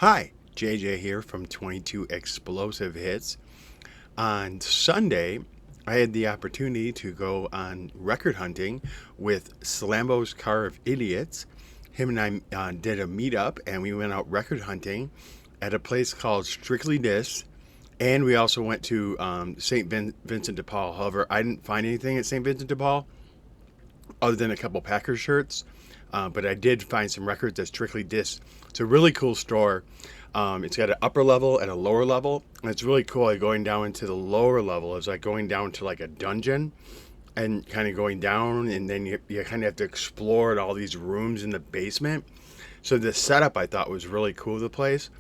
Hi, JJ here from 22 Explosive Hits. On Sunday, I had the opportunity to go on record hunting with Slambos Car of Idiots. Him and I did a meetup and we went out record hunting at a place called Strictly Disc. And we also went to Vincent de Paul. However, I didn't find anything at St. Vincent de Paul other than a couple Packers shirts. But I did find some records at Strictly Disc. It's a really cool store. It's got an upper level and a lower level. And it's really cool. Like going down into the lower level is like going down to like a dungeon and kind of going down. And then you kind of have to explore all these rooms in the basement. So the setup I thought was really cool of the place.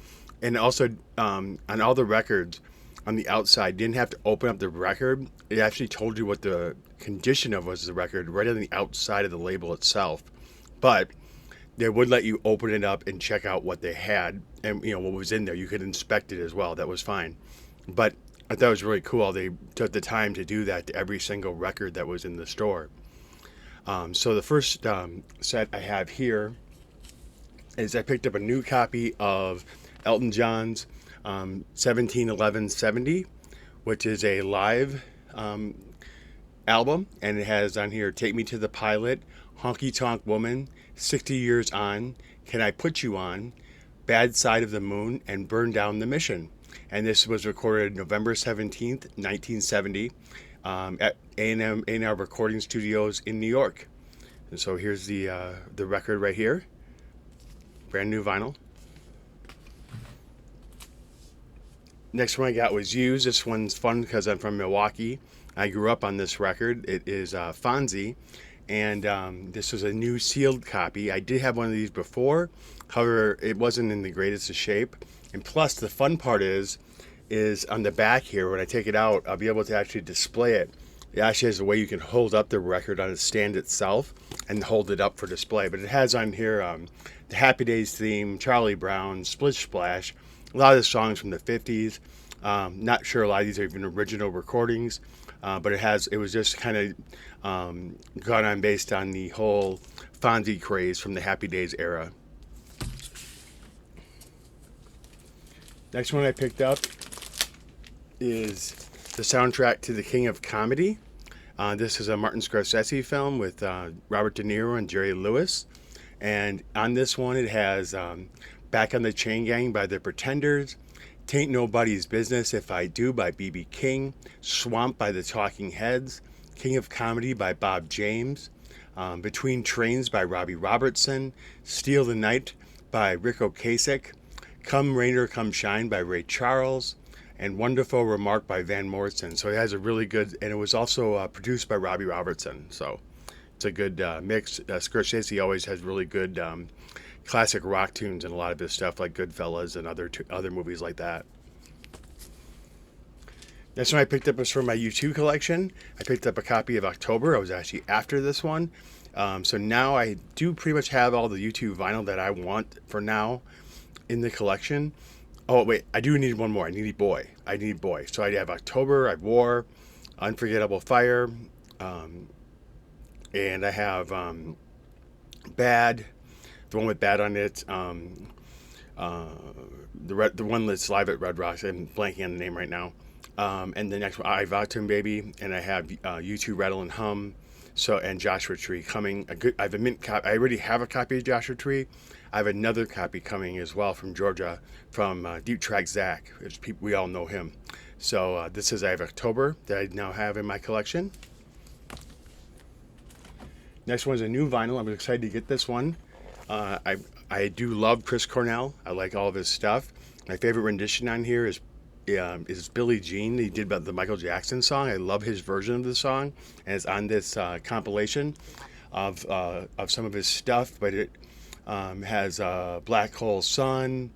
And also on all the records on the outside, didn't have to open up the record. It actually told you what the condition of was the record right on the outside of the label itself. But they would let you open it up and check out what they had and what was in there. You could inspect it as well. That was fine. But I thought it was really cool. They took the time to do that to every single record that was in the store. So the first set I have here is I picked up a new copy of Elton John's 171170, which is a live album, and it has on here Take Me to the Pilot, Honky Tonk Woman, 60 Years On, Can I Put You On, Bad Side of the Moon, and Burn Down the Mission. And this was recorded November 17th, 1970 at A&R Recording Studios in New York. And so here's the record right here. Brand new vinyl. Next one I got was Used. This one's fun because I'm from Milwaukee. I grew up on this record. It is Fonzie. And this was a new sealed copy. I did have one of these before. However, it wasn't in the greatest of shape. And plus, the fun part is on the back here, when I take it out, I'll be able to actually display it. It actually has a way you can hold up the record on a stand itself and hold it up for display. But it has on here the Happy Days theme, Charlie Brown, Splish Splash, a lot of the songs from the 50s. Not sure a lot of these are even original recordings. But it was just kind of gone on based on the whole Fonzie craze from the Happy Days era. Next one I picked up is the soundtrack to The King of Comedy. This is a Martin Scorsese film with Robert De Niro and Jerry Lewis. And on this one it has Back on the Chain Gang by The Pretenders, Tain't Nobody's Business If I Do by B.B. King, Swamp by the Talking Heads, King of Comedy by Bob James, Between Trains by Robbie Robertson, Steal the Night by Rick Ocasek, Come Rain or Come Shine by Ray Charles, and Wonderful Remark by Van Morrison. So it has a really good, and it was also produced by Robbie Robertson. So it's a good mix. Scorsese always has really good classic rock tunes and a lot of his stuff, like Goodfellas and other movies like that. Next one I picked up was from my U2 collection. I picked up a copy of October. I was actually after this one. So now I do pretty much have all the U2 vinyl that I want for now in the collection. Oh, wait, I do need one more. I need Boy. So I have October, I have War, Unforgettable Fire, and I have Bad, the one with Bad on it, the one that's live at Red Rocks. I'm blanking on the name right now. And the next one, I Vowed to Him Baby, and I have U2 Rattle and Hum, and Joshua Tree coming. I have a mint copy. I already have a copy of Joshua Tree. I have another copy coming as well from Georgia, from Deep Track Zach. We all know him. So I have October that I now have in my collection. Next one is a new vinyl. I'm excited to get this one. I do love Chris Cornell. I like all of his stuff. My favorite rendition on here is Billie Jean. He did the Michael Jackson song. I love his version of the song, and it's on this compilation of some of his stuff. But it has Black Hole Sun,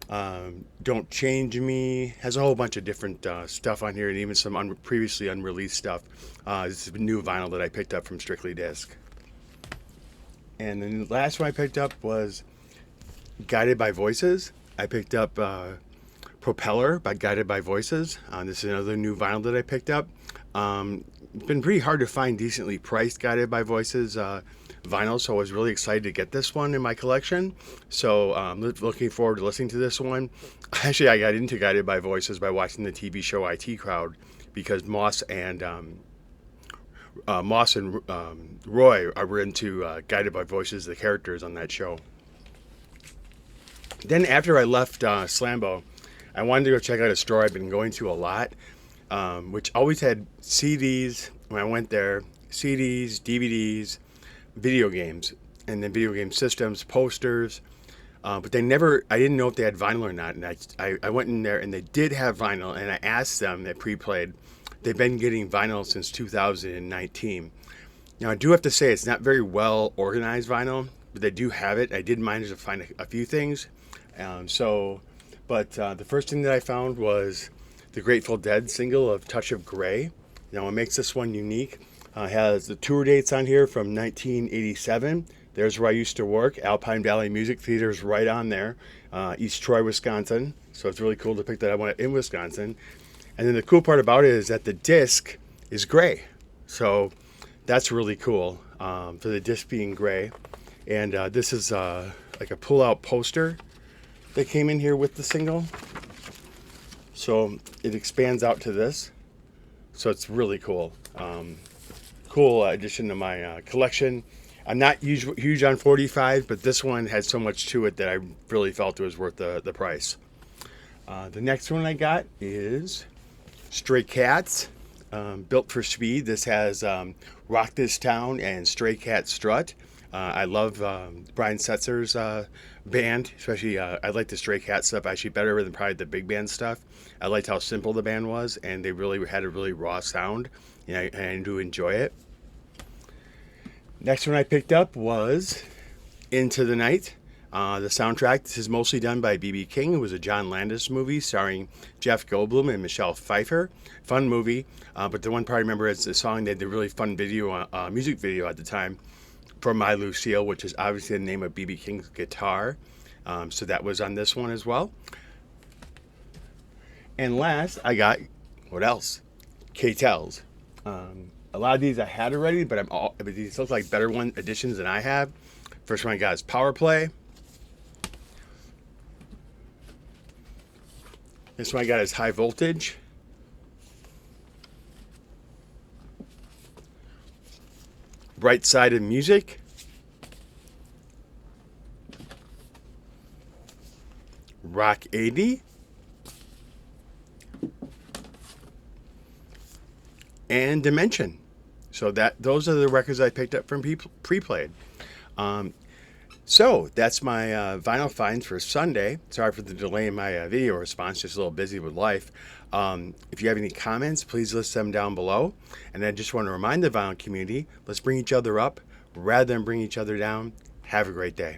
Don't Change Me. Has a whole bunch of different stuff on here, and even some previously unreleased stuff. This is a new vinyl that I picked up from Strictly Disc. And then the last one I picked up was Guided by Voices. I picked up Propeller by Guided by Voices. This is another new vinyl that I picked up. It's been pretty hard to find decently priced Guided by Voices vinyl, so I was really excited to get this one in my collection. So looking forward to listening to this one. Actually, I got into Guided by Voices by watching the TV show IT Crowd, because Moss and Roy were into Guided by Voices, the characters on that show. Then after I left Slambo, I wanted to go check out a store I've been going to a lot, which always had CDs when I went there, CDs, DVDs, video games, and then video game systems, posters. But I didn't know if they had vinyl or not. And I went in there and they did have vinyl, and I asked them that pre-played. They've been getting vinyl since 2019. Now, I do have to say it's not very well organized vinyl, but they do have it. I did manage to find a few things. But the first thing that I found was the Grateful Dead single of Touch of Grey. Now, what makes this one unique, has the tour dates on here from 1987. There's where I used to work. Alpine Valley Music Theater is right on there, East Troy, Wisconsin. So it's really cool to pick that up in Wisconsin. And then the cool part about it is that the disc is gray. So that's really cool, for the disc being gray. And this is like a pull-out poster that came in here with the single. So it expands out to this. So it's really cool. Cool addition to my collection. I'm not huge on 45, but this one had so much to it that I really felt it was worth the price. The next one I got is Stray Cats, Built for Speed. This has Rock This Town and Stray Cat Strut. I love Brian Setzer's band, especially I like the Stray Cat stuff actually better than probably the big band stuff. I liked how simple the band was, and they really had a really raw sound, and I do enjoy it. Next one I picked up was Into the Night. The soundtrack, this is mostly done by B.B. King. It was a John Landis movie starring Jeff Goldblum and Michelle Pfeiffer. Fun movie, but the one part I remember is the song. They had a really fun video, music video at the time for My Lucille, which is obviously the name of B.B. King's guitar. So that was on this one as well. And last, I got, what else? K-Tells. A lot of these I had already, but these look like better additions than I have. First one I got is Power Play. This one I got is High Voltage. Bright Side of Music. Rock 80. And Dimension. So those are the records I picked up from pre-played. So that's my vinyl finds for Sunday. Sorry for the delay in my video response, just a little busy with life. If you have any comments, please list them down below. And I just want to remind the vinyl community, let's bring each other up rather than bring each other down. Have a great day.